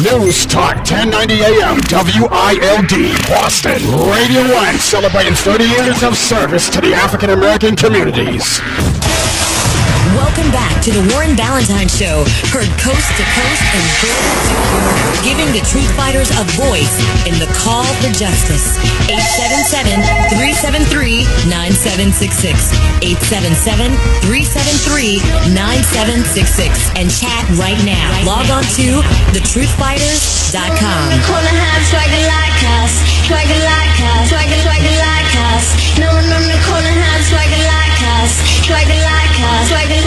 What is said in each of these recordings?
NewsTalk 1090 AM WILD Boston. Radio 1 celebrating 30 years of service to the African American communities. Welcome back to the Warren Ballentine Show, heard coast to coast and border to border, giving the Truthfighters a voice in the call for justice. 877-373-9766. 877-373-9766. And chat right now. Log on to thetruthfighters.com. Corner have swagger like us, swagger like us, swagger like us. No one on the corner have swagger like us, swagger like us, swagger like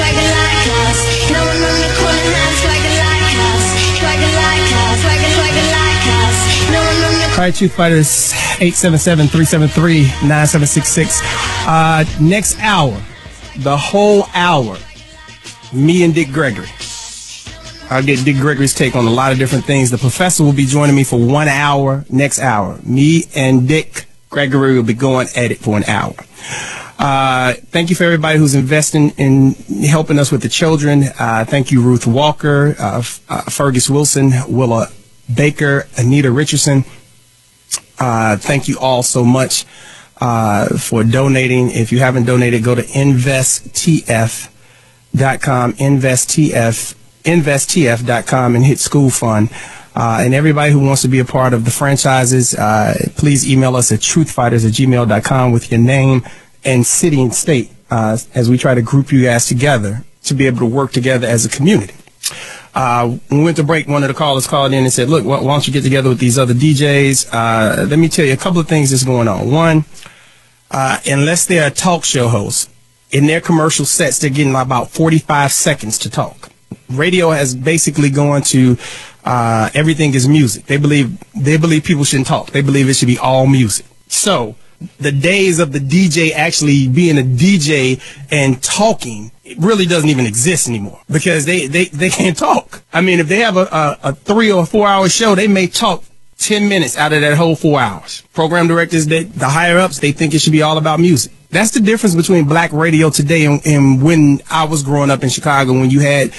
us. No one on the corner have swagger like us, swagger like us, swagger like us. No one on the All right, Truth Fighters, 877-373-9766. Next hour, the whole hour, me and Dick Gregory. I'll get Dick Gregory's take on a lot of different things. The professor will be joining me for 1 hour next hour. Me and Dick Gregory will be going at it for an hour. Thank you for everybody who's investing in helping us with the children. Thank you, Ruth Walker, Fergus Wilson, Willa Baker, Anita Richardson. Thank you all so much for donating. If you haven't donated, go to investtf.com, investtf.com, and hit school fund. And everybody who wants to be a part of the franchises, please email us at truthfighters@gmail.com with your name and city and state as we try to group you guys together to be able to work together as a community. When we went to break, one of the callers called in and said, look, why don't you get together with these other DJs? Let me tell you a couple of things that's going on. One, unless they're a talk show host, in their commercial sets, they're getting about 45 seconds to talk. Radio has basically gone to everything is music. They believe people shouldn't talk. They believe it should be all music. So the days of the DJ actually being a DJ and talking, it really doesn't even exist anymore because they can't talk. I mean, if they have a 3 or 4 hour show, they may talk 10 minutes out of that whole 4 hours. Program directors, the higher ups, they think it should be all about music. That's the difference between black radio today and when I was growing up in Chicago, when you had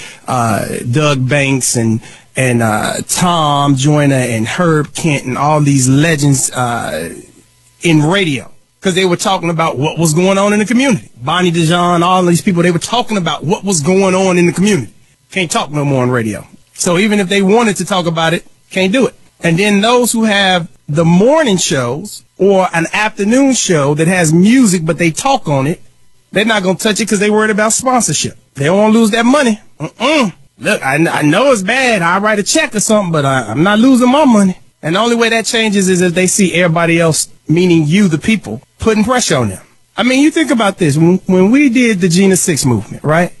Doug Banks and Tom Joyner and Herb Kent and all these legends in radio, because they were talking about what was going on in the community. Bonnie DeJohn, all these people, they were talking about what was going on in the community. Can't talk no more on radio. So even if they wanted to talk about it, can't do it. And then those who have the morning shows or an afternoon show that has music but they talk on it, they're not going to touch it because they're worried about sponsorship. They don't want to lose that money. Look, I know it's bad. I'll write a check or something, but I'm not losing my money. And the only way that changes is if they see everybody else, meaning you, the people, putting pressure on them. I mean, you think about this. When we did the Gina 6 movement, right?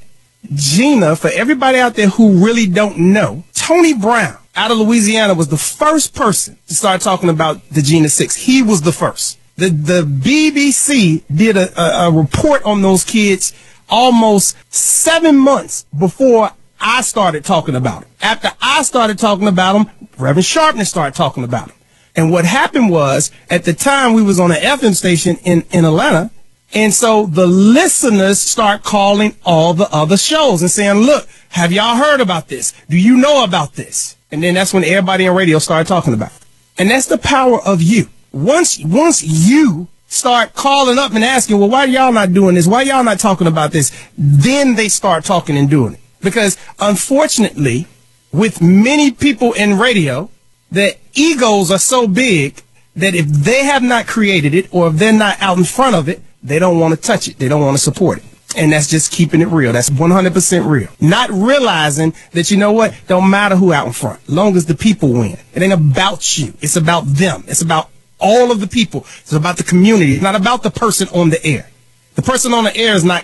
Gina, for everybody out there who really don't know, Tony Brown out of Louisiana was the first person to start talking about the Gina 6. He was the first. The BBC did a report on those kids almost 7 months before I started talking about them. After I started talking about them, Reverend Sharpton started talking about them. And what happened was, at the time, we was on an FM station in Atlanta, and so the listeners start calling all the other shows and saying, look, have y'all heard about this? Do you know about this? And then that's when everybody in radio started talking about it. And that's the power of you. Once you start calling up and asking, well, why y'all not doing this? Why y'all not talking about this? Then they start talking and doing it. Because unfortunately, with many people in radio, their egos are so big that if they have not created it or if they're not out in front of it, they don't want to touch it. They don't want to support it. And that's just keeping it real. That's 100% real. Not realizing that, you know what, don't matter who out in front, long as the people win. It ain't about you. It's about them. It's about all of the people. It's about the community. It's not about the person on the air. The person on the air is not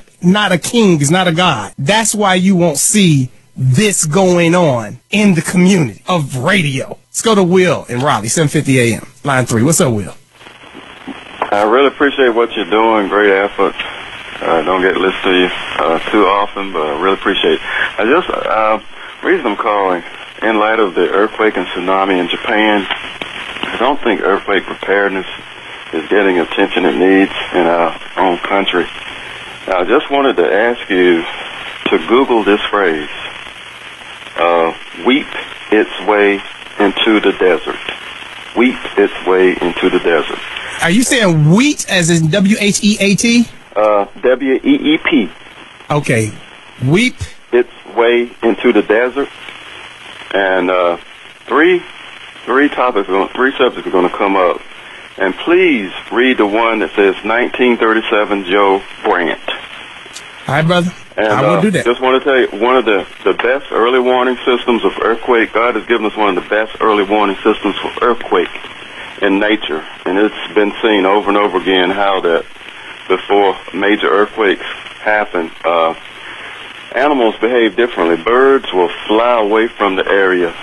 a king, is not a god. That's why you won't see this going on in the community of radio. Let's go to Will in Raleigh, 7:50 a.m. Line 3. What's up, Will? I really appreciate what you're doing. Great effort. Don't get to listen to you too often, but I really appreciate it. Reason I'm calling, in light of the earthquake and tsunami in Japan, I don't think earthquake preparedness is getting attention it needs in our own country. I just wanted to ask you to Google this phrase, weep its way into the desert. Weep its way into the desert. Are you saying wheat as in W-H-E-A-T? W-E-E-P. Okay. Weep its way into the desert. And three subjects are going to come up. And please read the one that says 1937 Joe Brant. All right, brother. And I will do that. Just want to tell you, one of the best early warning systems of earthquake, God has given us one of the best early warning systems for earthquake in nature. And it's been seen over and over again how that before major earthquakes happen, animals behave differently. Birds will fly away from the area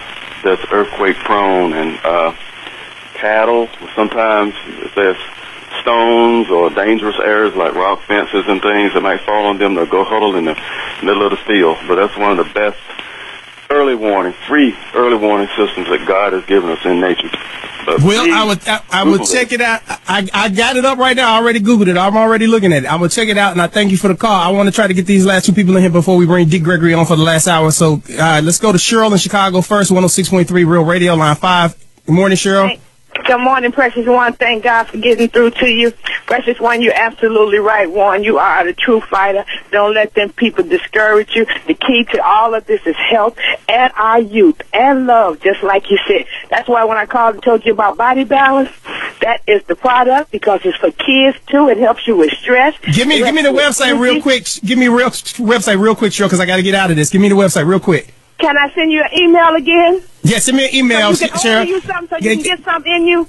that's earthquake prone, and cattle, sometimes if there's stones or dangerous areas like rock fences and things that might fall on them, they'll go huddle in the middle of the field. But that's one of the best free early warning systems that God has given us in nature. But I would check it out. I got it up right now. I already Googled it. I'm already looking at it. I will check it out, and I thank you for the call. I want to try to get these last two people in here before we bring Dick Gregory on for the last hour. So let's go to Cheryl in Chicago first, 106.3 Real Radio, line 5. Good morning, Cheryl. Hey. Good morning, Precious One. Thank God for getting through to you. Precious One, you're absolutely right, Warren. You are the true fighter. Don't let them people discourage you. The key to all of this is health and our youth and love, just like you said. That's why when I called and told you about body balance, that is the product because it's for kids, too. It helps you with stress. Give me the website real quick. Give me website real quick, Cheryl, because I got to get out of this. Give me the website real quick. Can I send you an email again? Yeah, send me an email, so you can Sharon. You something so you can get something in you.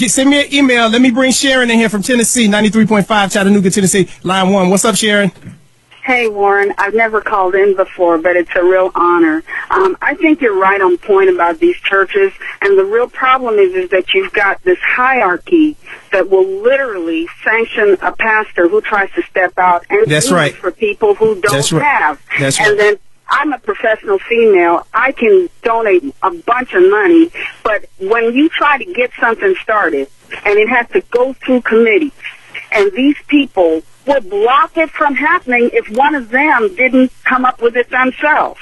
Send me an email. Let me bring Sharon in here from Tennessee, 93.5 Chattanooga, Tennessee, line 1. What's up, Sharon? Hey, Warren. I've never called in before, but it's a real honor. I think you're right on point about these churches, and the real problem is that you've got this hierarchy that will literally sanction a pastor who tries to step out and That's right. for people who don't have. That's and right. then I'm a professional female. I can donate a bunch of money, but when you try to get something started and it has to go through committees, and these people would block it from happening if one of them didn't come up with it themselves.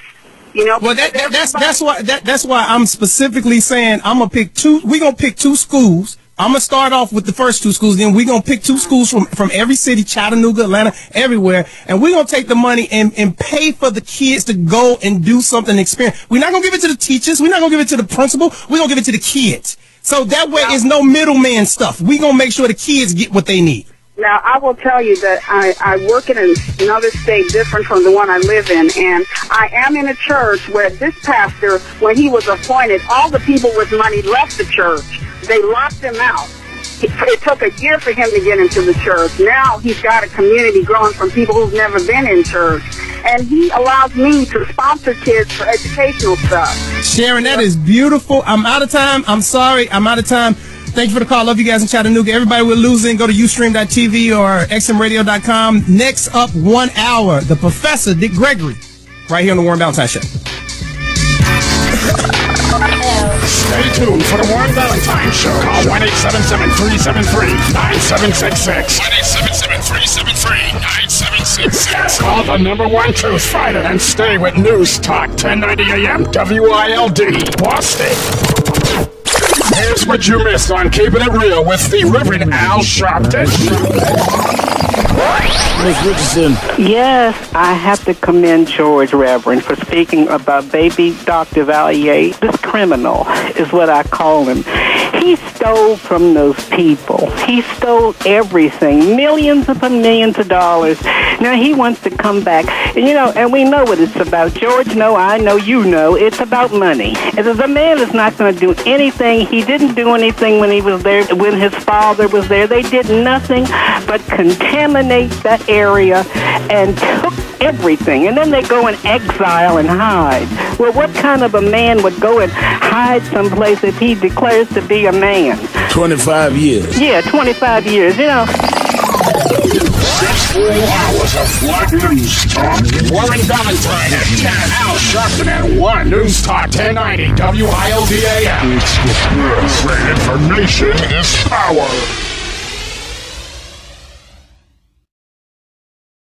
You know, well, that's why I'm specifically saying I'm gonna pick two. We're gonna pick two schools. I'm gonna start off with the first two schools. Then we're gonna pick two schools from every city, Chattanooga, Atlanta, everywhere, and we're gonna take the money and pay for the kids to go and do something, experience. We're not gonna give it to the teachers. We're not gonna give it to the principal. We're gonna give it to the kids. So that way, it's no middleman stuff. We're gonna make sure the kids get what they need. Now, I will tell you that I work in another state different from the one I live in, and I am in a church where this pastor, when he was appointed, all the people with money left the church. They locked him out. It took a year for him to get into the church. Now he's got a community growing from people who've never been in church. And he allows me to sponsor kids for educational stuff. Sharon, that is beautiful. I'm out of time. I'm sorry. I'm out of time. Thank you for the call. Love you guys in Chattanooga. Everybody we're losing, go to Ustream.tv or xmradio.com. Next up, 1 hour, the Professor, Dick Gregory, right here on the Warren Ballentine Show. Stay tuned for the Warren Ballentine Show. Call 1-877-373-9766. 1-877-373-9766. Call the #1 Truth Fighter and stay with News Talk 1090 AM WILD Boston. Here's what you missed on Keeping It Real with the Reverend Al Sharpton. Miss Richardson. Yes, I have to commend George, Reverend, for speaking about baby Dr. Valier. This criminal is what I call him. He stole from those people. He stole everything, millions upon millions of dollars. Now he wants to come back. And we know what it's about. George, no, I know, you know, it's about money. And the man is not going to do anything. He didn't do anything when he was there, when his father was there. They did nothing but contaminate that area and took everything. And then they go in exile and hide. Well, what kind of a man would go and hide someplace if he declares to be a man? 25 years. Yeah, 25 years, Just 4 hours of what news talk. Warren Ballentine at 10, Al Sharpton at 1. News Talk 1090 WILDAM. It's the press. Information is power.